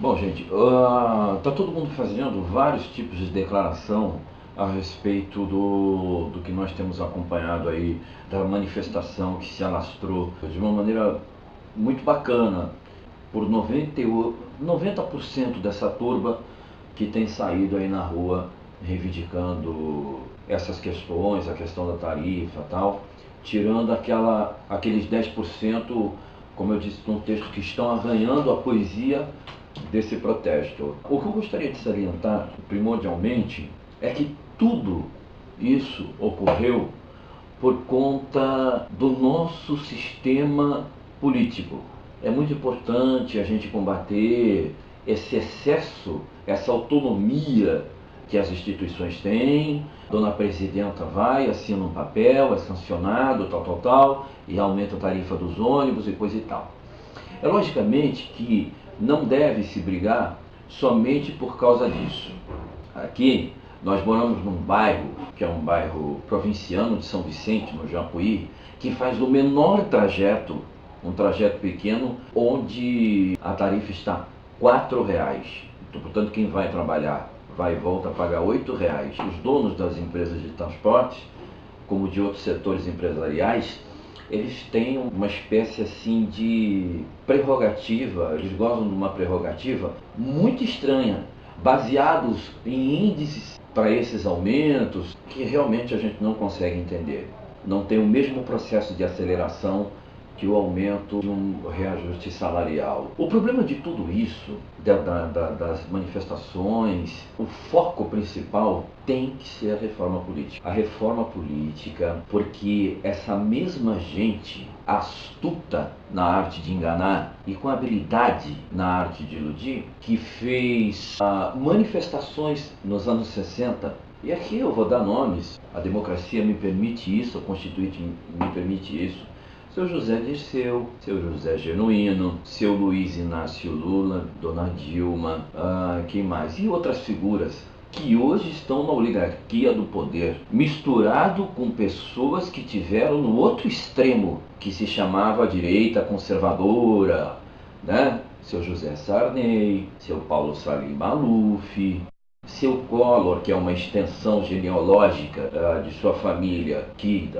Bom, gente, tá todo mundo fazendo vários tipos de declaração a respeito do que nós temos acompanhado aí, da manifestação que se alastrou de uma maneira muito bacana por 90% dessa turba que tem saído aí na rua reivindicando essas questões, a questão da tarifa e tal, tirando aqueles 10%, como eu disse no texto, que estão arranhando a poesia desse protesto. O que eu gostaria de salientar, primordialmente, é que tudo isso ocorreu por conta do nosso sistema político. É muito importante a gente combater esse excesso, essa autonomia que as instituições têm. Dona Presidenta vai, assina um papel, é sancionado, tal, e aumenta a tarifa dos ônibus e coisa e tal. É logicamente que não deve se brigar somente por causa disso. Aqui nós moramos num bairro, que é um bairro provinciano de São Vicente, no Japuí, que faz o menor trajeto, um trajeto pequeno, onde a tarifa está R$ 4. Então, portanto, quem vai trabalhar vai e volta a pagar R$ 8. Os donos das empresas de transporte, como de outros setores empresariais, eles têm uma espécie assim de prerrogativa, eles gozam de uma prerrogativa muito estranha, baseados em índices para esses aumentos que realmente a gente não consegue entender. Não tem o mesmo processo de aceleração que o aumento de um reajuste salarial. O problema de tudo isso, das manifestações, o foco principal tem que ser a reforma política. A reforma política, porque essa mesma gente astuta na arte de enganar e com habilidade na arte de iludir, que fez manifestações nos anos 60. E aqui eu vou dar nomes, a democracia me permite isso, a Constituinte me permite isso. Seu José Dirceu, seu José Genuíno, seu Luiz Inácio Lula, dona Dilma, quem mais? E outras figuras que hoje estão na oligarquia do poder, misturado com pessoas que tiveram no outro extremo, que se chamava direita conservadora, né? Seu José Sarney, seu Paulo Salim Maluf, seu Collor, que é uma extensão genealógica de sua família, que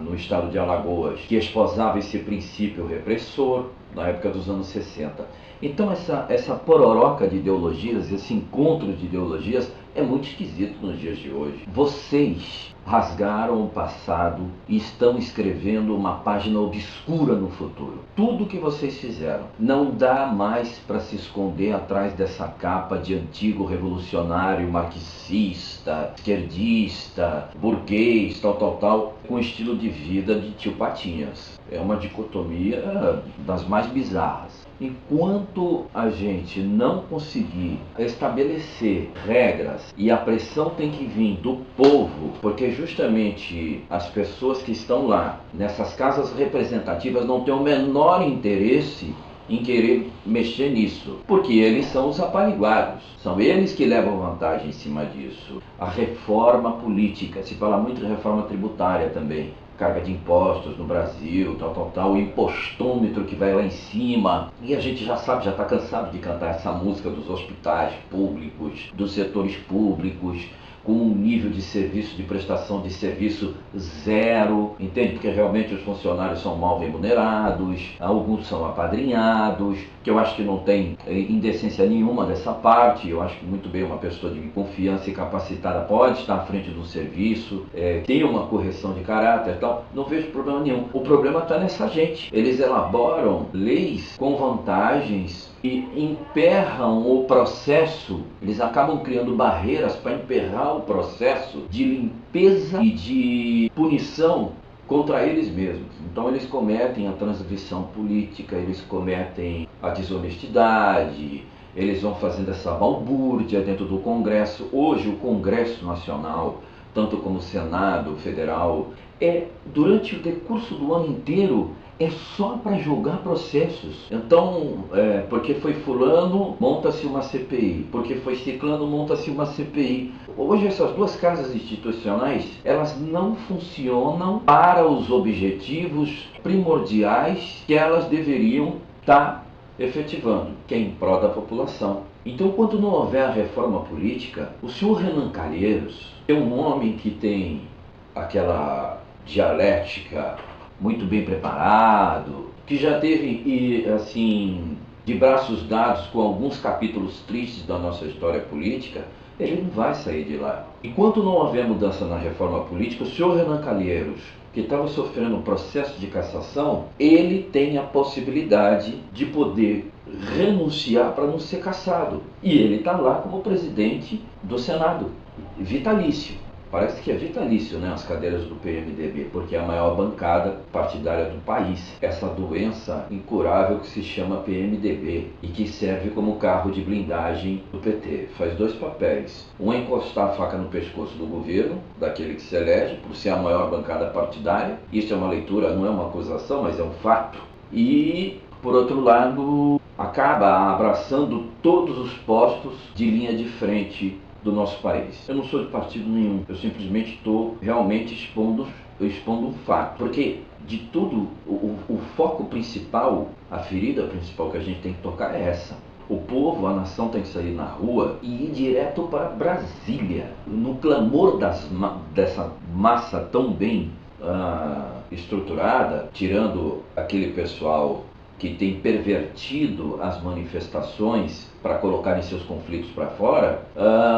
no estado de Alagoas, que esposava esse princípio repressor na época dos anos 60. Então essa pororoca de ideologias, esse encontro de ideologias é muito esquisito nos dias de hoje. Vocês rasgaram o passado e estão escrevendo uma página obscura no futuro. Tudo que vocês fizeram não dá mais para se esconder atrás dessa capa de antigo revolucionário marxista, esquerdista, burguês, tal, com estilo de vida de tio Patinhas. É uma dicotomia das mais bizarras. Enquanto a gente não conseguir estabelecer regras, e a pressão tem que vir do povo, porque justamente as pessoas que estão lá nessas casas representativas não têm o menor interesse em querer mexer nisso, porque eles são os apaliguados, são eles que levam vantagem em cima disso. A reforma política, se fala muito de reforma tributária também, carga de impostos no Brasil, o impostômetro que vai lá em cima, e a gente já sabe, já está cansado de cantar essa música dos hospitais públicos, dos setores públicos, com um nível de serviço, de prestação de serviço zero, entende? Porque realmente os funcionários são mal remunerados, alguns são apadrinhados, que eu acho que não tem indecência nenhuma dessa parte. Eu acho que muito bem uma pessoa de confiança e capacitada pode estar à frente de um serviço, ter uma correção de caráter e tal, não vejo problema nenhum. O problema está nessa gente. Eles elaboram leis com vantagens e emperram o processo, eles acabam criando barreiras para emperrar o processo de limpeza e de punição contra eles mesmos. Então eles cometem a transgressão política, eles cometem a desonestidade, eles vão fazendo essa balbúrdia dentro do Congresso. Hoje o Congresso Nacional, tanto como o Senado Federal, durante o decurso do ano inteiro, é só para julgar processos. Então, porque foi fulano, monta-se uma CPI. Porque foi ciclano, monta-se uma CPI. Hoje essas duas casas institucionais, elas não funcionam para os objetivos primordiais que elas deveriam estar efetivando, que é em prol da população. Então, quando não houver a reforma política, o senhor Renan Calheiros é um homem que tem aquela dialética muito bem preparado, que já teve, assim, de braços dados com alguns capítulos tristes da nossa história política, ele não vai sair de lá. Enquanto não houver mudança na reforma política, o senhor Renan Calheiros, que estava sofrendo um processo de cassação, ele tem a possibilidade de poder renunciar para não ser cassado. E ele está lá como presidente do Senado, vitalício. Parece que é vitalício, né, as cadeiras do PMDB, porque é a maior bancada partidária do país. Essa doença incurável que se chama PMDB e que serve como carro de blindagem do PT. Faz dois papéis. Um é encostar a faca no pescoço do governo, daquele que se elege, por ser a maior bancada partidária. Isso é uma leitura, não é uma acusação, mas é um fato. E, por outro lado, acaba abraçando todos os postos de linha de frente do nosso país. Eu não sou de partido nenhum, eu simplesmente estou realmente expondo um fato, porque de tudo, o foco principal, a ferida principal que a gente tem que tocar é essa. O povo, a nação tem que sair na rua e ir direto para Brasília, no clamor dessa massa tão bem estruturada, tirando aquele pessoal que tem pervertido as manifestações para colocarem seus conflitos para fora,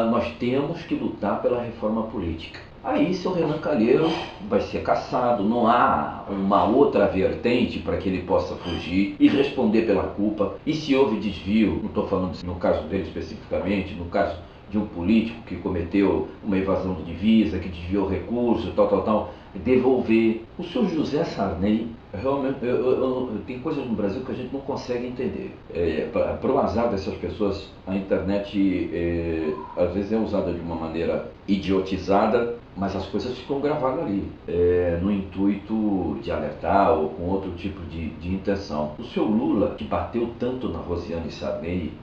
nós temos que lutar pela reforma política. Aí seu Renan Calheiros vai ser cassado, não há uma outra vertente para que ele possa fugir e responder pela culpa. E se houve desvio, não estou falando no caso dele especificamente, no caso de um político que cometeu uma evasão de divisa, que desviou recursos, tal, devolver. O senhor José Sarney, realmente, tem coisas no Brasil que a gente não consegue entender. Para o azar dessas pessoas, a internet às vezes é usada de uma maneira idiotizada, mas as coisas ficam gravadas ali, no intuito de alertar ou com outro tipo de intenção. O seu Lula, que bateu tanto na Rosiane Sarney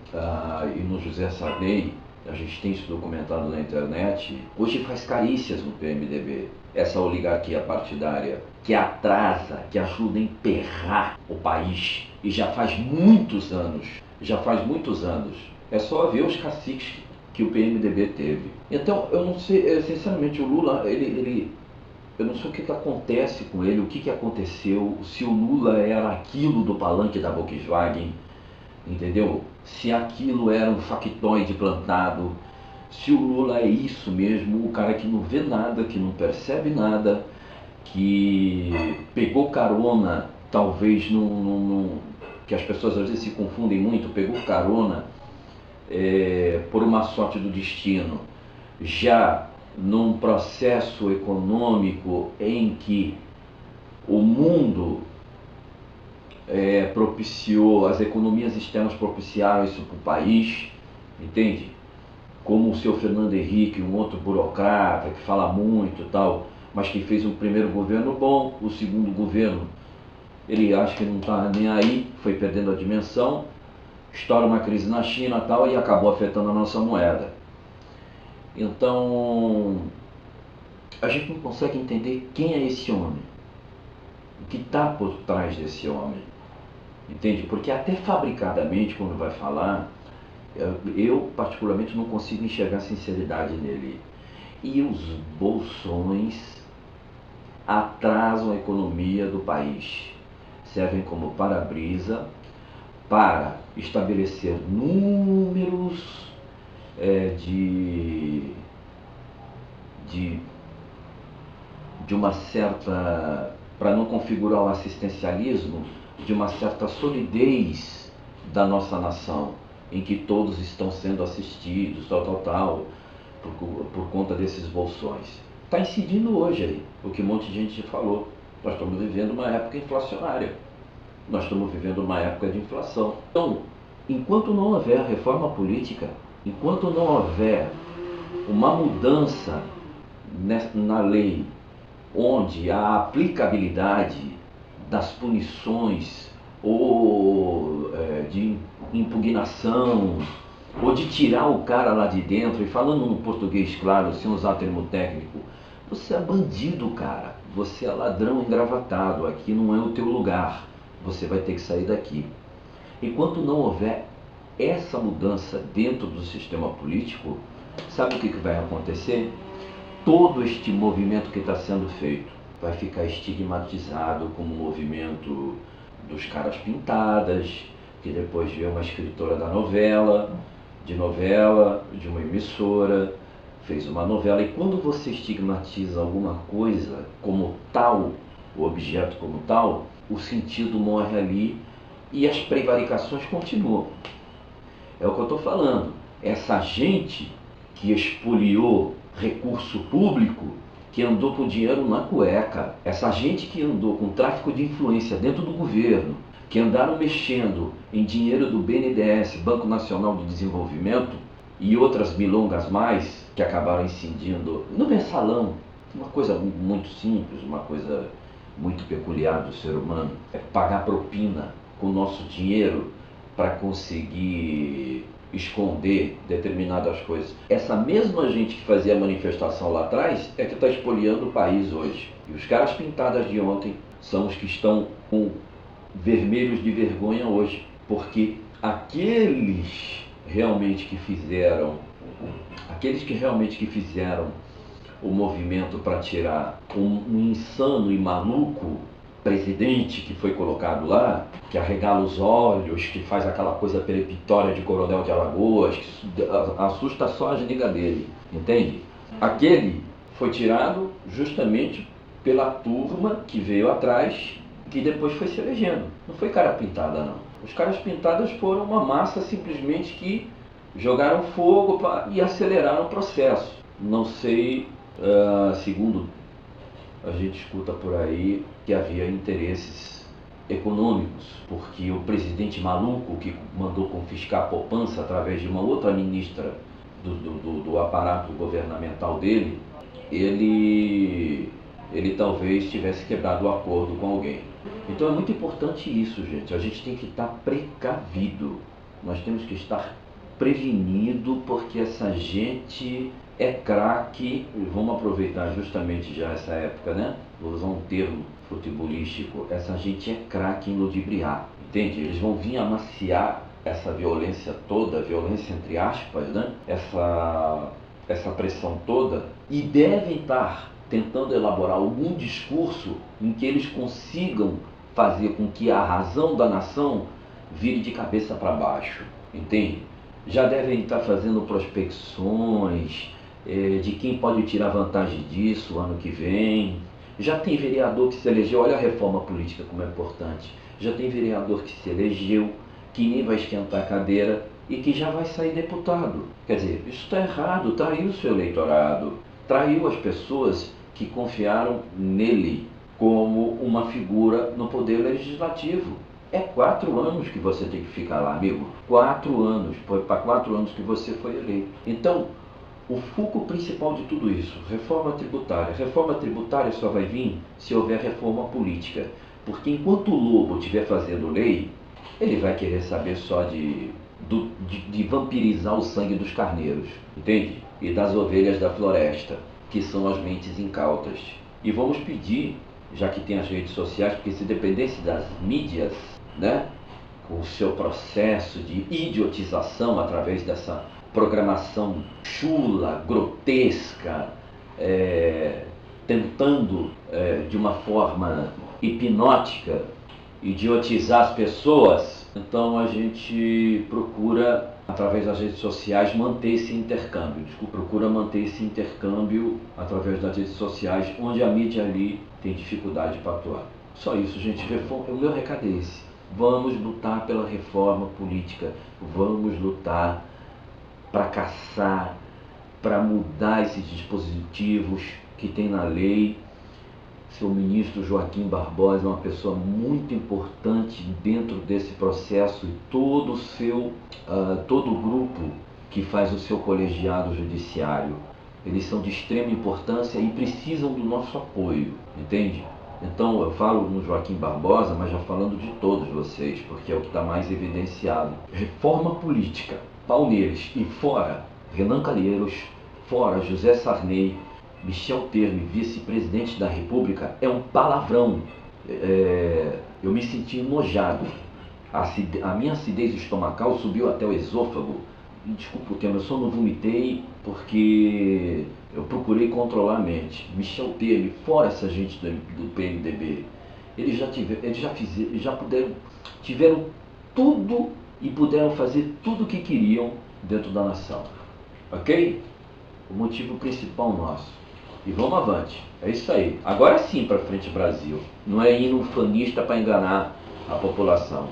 e no José Sarney, a gente tem isso documentado na internet, hoje faz carícias no PMDB. Essa oligarquia partidária que atrasa, que ajuda a emperrar o país. E já faz muitos anos. É só ver os caciques que o PMDB teve. Então, eu não sei, sinceramente, o Lula, eu não sei o que acontece com ele, o que aconteceu, se o Lula era aquilo do palanque da Volkswagen, entendeu? Se aquilo era um factoide plantado, se o Lula é isso mesmo, o cara que não vê nada, que não percebe nada, que pegou carona, talvez que as pessoas às vezes se confundem muito, pegou carona por uma sorte do destino, já num processo econômico em que o mundo propiciou, as economias externas propiciaram isso para o país, entende? Como o seu Fernando Henrique, um outro burocrata que fala muito e tal, mas que fez um primeiro governo bom, o segundo governo ele acha que não está nem aí, foi perdendo a dimensão, estoura uma crise na China e tal, e acabou afetando a nossa moeda. Então, a gente não consegue entender quem é esse homem, o que está por trás desse homem, entende? Porque até fabricadamente, quando vai falar, eu particularmente não consigo enxergar sinceridade nele. E os bolsões atrasam a economia do país, servem como para-brisa para estabelecer números de uma certa, para não configurar o assistencialismo, de uma certa solidez da nossa nação, em que todos estão sendo assistidos, por conta desses bolsões. Está incidindo hoje aí, o que um monte de gente falou. Nós estamos vivendo uma época inflacionária. Nós estamos vivendo uma época de inflação. Então, enquanto não houver reforma política, enquanto não houver uma mudança na lei, onde a aplicabilidade das punições ou de impugnação ou de tirar o cara lá de dentro, e falando no português claro, sem usar termo técnico, você é bandido, cara, você é ladrão engravatado, aqui não é o teu lugar, você vai ter que sair daqui. Enquanto não houver essa mudança dentro do sistema político, sabe o que vai acontecer? Todo este movimento que está sendo feito vai ficar estigmatizado como um movimento dos caras pintadas, que depois vê uma escritora da novela, de uma emissora, fez uma novela. E quando você estigmatiza alguma coisa como tal, o objeto como tal, o sentido morre ali e as prevaricações continuam. É o que eu estou falando. Essa gente que expoliou recurso público, que andou com dinheiro na cueca, essa gente que andou com tráfico de influência dentro do governo, que andaram mexendo em dinheiro do BNDES, Banco Nacional de Desenvolvimento, e outras milongas mais, que acabaram incidindo no mensalão, uma coisa muito simples, uma coisa muito peculiar do ser humano, é pagar propina com o nosso dinheiro para conseguir esconder determinadas coisas. Essa mesma gente que fazia a manifestação lá atrás é que está expoliando o país hoje. E os caras pintadas de ontem são os que estão com vermelhos de vergonha hoje, porque aqueles que realmente que fizeram o movimento para tirar um insano e maluco presidente que foi colocado lá, que arregala os olhos, que faz aquela coisa peremptória de Coronel de Alagoas, que assusta só a nega dele, entende? Aquele foi tirado justamente pela turma que veio atrás, que depois foi se elegendo. Não foi cara pintada, não. Os caras pintadas foram uma massa simplesmente que jogaram fogo e aceleraram o processo. Não sei, segundo a gente escuta por aí, que havia interesses econômicos, porque o presidente maluco que mandou confiscar a poupança através de uma outra ministra do aparato governamental dele, ele talvez tivesse quebrado o acordo com alguém. Então é muito importante isso, gente. A gente tem que estar precavido. Nós temos que estar prevenido, porque essa gente é craque. Vamos aproveitar justamente já essa época, né? Vou usar um termo futebolístico. Essa gente é craque em ludibriar, entende? Eles vão vir amaciar essa violência toda, violência entre aspas, né? Essa pressão toda, e devem estar tentando elaborar algum discurso em que eles consigam fazer com que a razão da nação vire de cabeça para baixo, entende? Já devem estar fazendo prospecções de quem pode tirar vantagem disso ano que vem. Já tem vereador que se elegeu, olha a reforma política como é importante, já tem vereador que se elegeu, que nem vai esquentar a cadeira e que já vai sair deputado. Quer dizer, isso está errado, traiu o seu eleitorado, traiu as pessoas que confiaram nele como uma figura no poder legislativo. É 4 anos que você tem que ficar lá, amigo. 4 anos, foi para 4 anos que você foi eleito. Então, o foco principal de tudo isso, reforma tributária. Reforma tributária só vai vir se houver reforma política. Porque enquanto o lobo estiver fazendo lei, ele vai querer saber só de vampirizar o sangue dos carneiros, entende? E das ovelhas da floresta, que são as mentes incautas. E vamos pedir, já que tem as redes sociais, porque se dependesse das mídias, né, com o seu processo de idiotização através dessa programação chula, grotesca, tentando de uma forma hipnótica idiotizar as pessoas, então a gente procura, através das redes sociais, manter esse intercâmbio. Procura manter esse intercâmbio através das redes sociais, onde a mídia ali tem dificuldade para atuar. Só isso, gente. O meu recado é esse. Vamos lutar pela reforma política. Vamos lutar para caçar, para mudar esses dispositivos que tem na lei. Seu ministro Joaquim Barbosa é uma pessoa muito importante dentro desse processo, e todo o grupo que faz o seu colegiado judiciário. Eles são de extrema importância e precisam do nosso apoio, entende? Então eu falo no Joaquim Barbosa, mas já falando de todos vocês, porque é o que está mais evidenciado. Reforma política, pau neles. E fora Renan Calheiros, fora José Sarney, Michel Temer, vice-presidente da República, é um palavrão. Eu me senti enojado A minha acidez estomacal subiu até o esôfago. Desculpa o termo, eu só não vomitei porque eu procurei controlar a mente. Michel Temer, fora essa gente do PMDB, eles já tiveram tudo e puderam fazer tudo o que queriam dentro da nação. Ok? O motivo principal nosso. E vamos avante. É isso aí. Agora sim para frente, Brasil. Não é hino fanista para enganar a população.